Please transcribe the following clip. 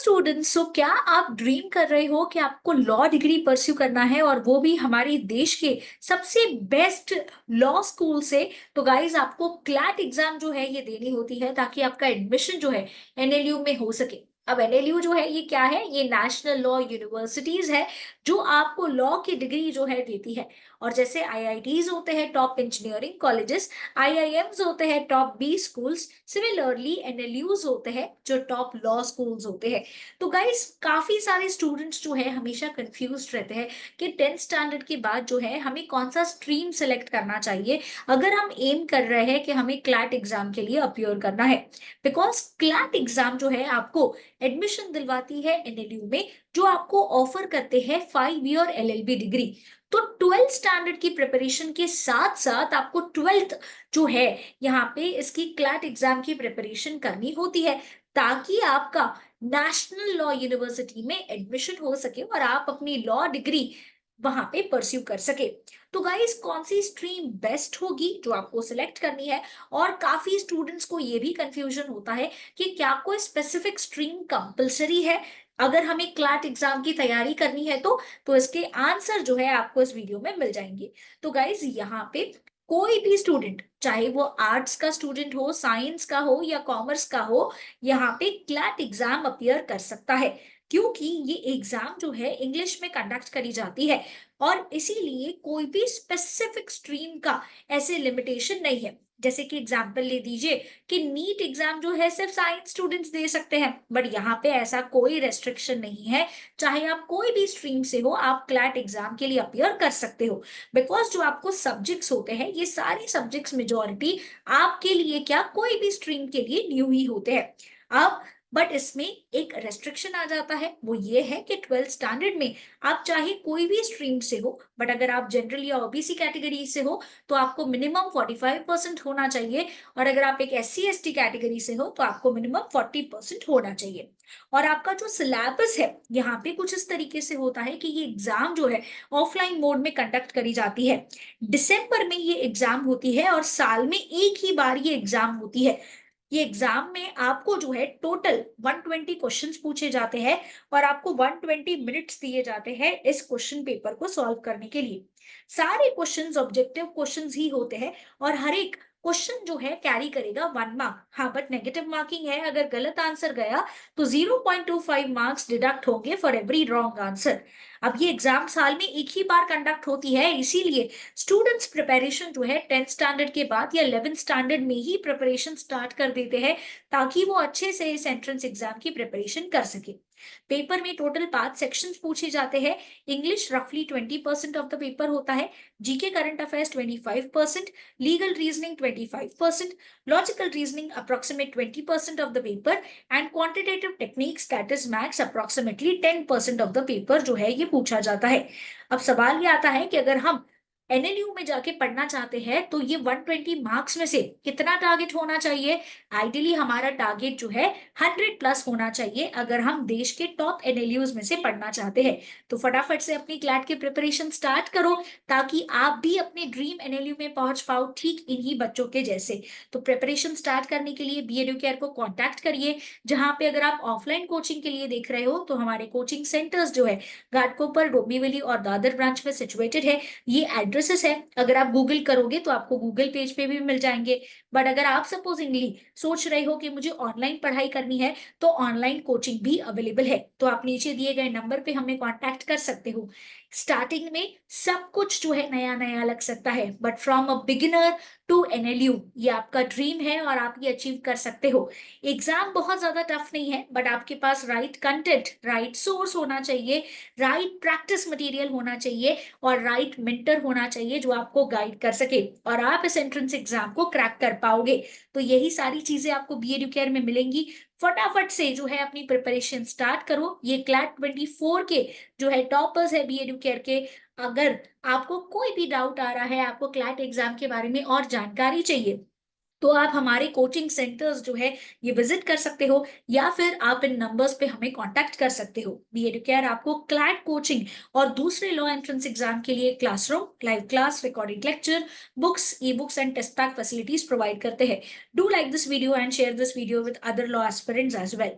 Students, सो क्या आप dream कर रहे हो कि आपको लॉ डिग्री परस्यू करना है और वो भी हमारे देश के सबसे बेस्ट लॉ स्कूल से? तो गाइज आपको क्लैट एग्जाम जो है ये देनी होती है ताकि आपका एडमिशन जो है एनएलयू में हो सके। अब एनएलयू जो है ये क्या है? ये नेशनल लॉ यूनिवर्सिटीज है जो आपको लॉ की डिग्री जो है देती है। और जैसे आईआईटीज होते हैं टॉप इंजीनियरिंग कॉलेजेस, आईआईएम्स होते हैं top B schools, similarly NLUs होते हैं जो टॉप लॉ स्कूल्स होते हैं। तो गाइस काफी सारे स्टूडेंट्स जो है हमेशा कंफ्यूज रहते हैं कि टेंथ स्टैंडर्ड के बाद जो है हमें कौन सा स्ट्रीम सेलेक्ट करना चाहिए अगर हम एम कर रहे हैं कि हमें क्लैट एग्जाम के लिए अपियर करना है। बिकॉज क्लैट एग्जाम जो है आपको एडमिशन दिलवाती है एनएलयू में, जो आपको ऑफर करते हैं 5 ईयर एलएलबी डिग्री। तो ट्वेल्थ स्टैंडर्ड की प्रिपरेशन के साथ साथ आपको ट्वेल्थ जो है यहाँ पे इसकी क्लैट एग्जाम की प्रिपरेशन करनी होती है ताकि आपका नेशनल लॉ यूनिवर्सिटी में एडमिशन हो सके और आप अपनी लॉ डिग्री वहां पे परस्यू कर सके। तो गाइस कौन सी स्ट्रीम बेस्ट होगी जो आपको सिलेक्ट करनी है? और काफी स्टूडेंट्स को ये भी कंफ्यूजन होता है कि क्या कोई स्पेसिफिक स्ट्रीम कंपलसरी है अगर हमें क्लैट एग्जाम की तैयारी करनी है तो इसके आंसर जो है आपको इस वीडियो में मिल जाएंगे। तो गाइज यहाँ पे कोई भी स्टूडेंट, चाहे वो आर्ट्स का स्टूडेंट हो, साइंस का हो या कॉमर्स का हो, यहाँ पे क्लैट एग्जाम अपियर कर सकता है। क्योंकि ये एग्जाम जो है इंग्लिश में कंडक्ट करी जाती है और इसीलिए कोई भी स्पेसिफिक स्ट्रीम का ऐसे लिमिटेशन नहीं है। जैसे कि एग्जाम्पल ले दीजिए कि नीट एग्जाम जो है सिर्फ साइंस स्टूडेंट्स दे सकते हैं, बट यहाँ पे ऐसा कोई रेस्ट्रिक्शन नहीं है। चाहे आप कोई भी स्ट्रीम से हो, आप क्लैट एग्जाम के लिए अपियर कर सकते हो। बिकॉज जो आपको सब्जेक्ट्स होते हैं ये सारे सब्जेक्ट्स मेजोरिटी आपके लिए क्या कोई भी स्ट्रीम के लिए न्यू ही होते हैं। अब बट इसमें एक रेस्ट्रिक्शन आ जाता है, वो ये है कि ट्वेल्थ स्टैंडर्ड में आप चाहे कोई भी स्ट्रीम से हो, बट अगर आप जनरल या ओबीसी कैटेगरी से हो तो आपको मिनिमम 45% होना चाहिए। और अगर आप एक SC ST कैटेगरी से हो तो आपको मिनिमम 40% होना चाहिए। और आपका जो सिलेबस है यहाँ पे कुछ इस तरीके से होता है कि ये एग्जाम जो है ऑफलाइन मोड में कंडक्ट करी जाती है। दिसंबर में ये एग्जाम होती है और साल में एक ही बार ये एग्जाम होती है। ये एग्जाम में आपको जो है टोटल 120 क्वेश्चंस पूछे जाते हैं और आपको 120 मिनट्स दिए जाते हैं इस क्वेश्चन पेपर को सॉल्व करने के लिए। सारे क्वेश्चंस ऑब्जेक्टिव क्वेश्चंस ही होते हैं और हर एक क्वेश्चन जो है कैरी करेगा 1 मार्क। हाँ, बट नेगेटिव मार्किंग है, अगर गलत आंसर गया तो 0.25 मार्क्स डिडक्ट होंगे फॉर एवरी रॉन्ग आंसर। अब ये एग्जाम साल में एक ही बार कंडक्ट होती है, इसीलिए स्टूडेंट्स प्रिपरेशन जो है 10th स्टैंडर्ड के बाद या 11th स्टैंडर्ड में ही प्रिपरेशन स्टार्ट कर देते हैं ताकि वो अच्छे से इस एंट्रेंस एग्जाम की प्रिपरेशन कर सके। पेपर में टोटल 5 सेक्शंस पूछे जाते हैं। इंग्लिश रफली 20% ऑफ द पेपर होता है, GK current affairs 25%, legal reasoning 25%, logical reasoning approximate 20% of the paper and quantitative techniques that is maths approximately 10% of the paper जो है ये पूछा जाता है। अब सवाल ये आता है कि अगर हम एनएलयू में जाके पढ़ना चाहते हैं तो ये 120 मार्क्स में से कितना टारगेट होना चाहिए? आइडियली हमारा टारगेट जो है 100+ होना चाहिए अगर हम देश के टॉप एनएलयूज में से पढ़ना चाहते हैं। तो फटाफट से अपनी क्लैट की प्रिपरेशन स्टार्ट करो ताकि आप भी अपने ड्रीम एनएलयू में पहुंच पाओ ठीक इन्हीं बच्चों के जैसे। तो प्रिपरेशन स्टार्ट करने के लिए बी एडुकेयर को कांटेक्ट करिए। जहां पे अगर आप ऑफलाइन कोचिंग के लिए देख रहे हो तो हमारे कोचिंग सेंटर्स जो है घाटकोपर, डोंबिवली और दादर ब्रांच में सिचुएटेड है। ये एड्रेसेस है, अगर आप गूगल करोगे तो आपको गूगल पेज पे भी मिल जाएंगे। बट अगर आप सपोजिंगली सोच रहे हो कि मुझे ऑनलाइन पढ़ाई करनी है तो ऑनलाइन कोचिंग भी अवेलेबल है, तो आप नीचे दिए गए नंबर पे हमें कांटेक्ट कर सकते हो। स्टार्टिंग में सब कुछ जो है नया नया लग सकता है, but from a beginner to NLU ये आपका ड्रीम है और आप ये अचीव कर सकते हो। एग्जाम बहुत ज्यादा टफ नहीं है, बट आपके पास राइट कंटेंट, राइट सोर्स होना चाहिए, राइट प्रैक्टिस मटेरियल होना चाहिए और राइट मेंटर होना चाहिए जो आपको गाइड कर सके और आप इस एंट्रेंस एग्जाम को क्रैक कर पाओगे। तो यही सारी चीजें आपको बी एडुकेयर में मिलेंगी। फटाफट से जो है अपनी प्रिपरेशन स्टार्ट करो। ये क्लैट 24 के जो है टॉपर्स है बी एडुकेयर के। अगर आपको कोई भी डाउट आ रहा है, आपको क्लैट एग्जाम के बारे में और जानकारी चाहिए, तो आप हमारे कोचिंग सेंटर्स जो है ये विजिट कर सकते हो या फिर आप इन नंबर्स पे हमें कांटेक्ट कर सकते हो। बी एडुकेयर आपको क्लैट कोचिंग और दूसरे लॉ एंट्रेंस एग्जाम के लिए classroom, live class, recorded lecture, books, e books and test pack facilities provide करते हैं। Do like this video and share this video with other law aspirants as well.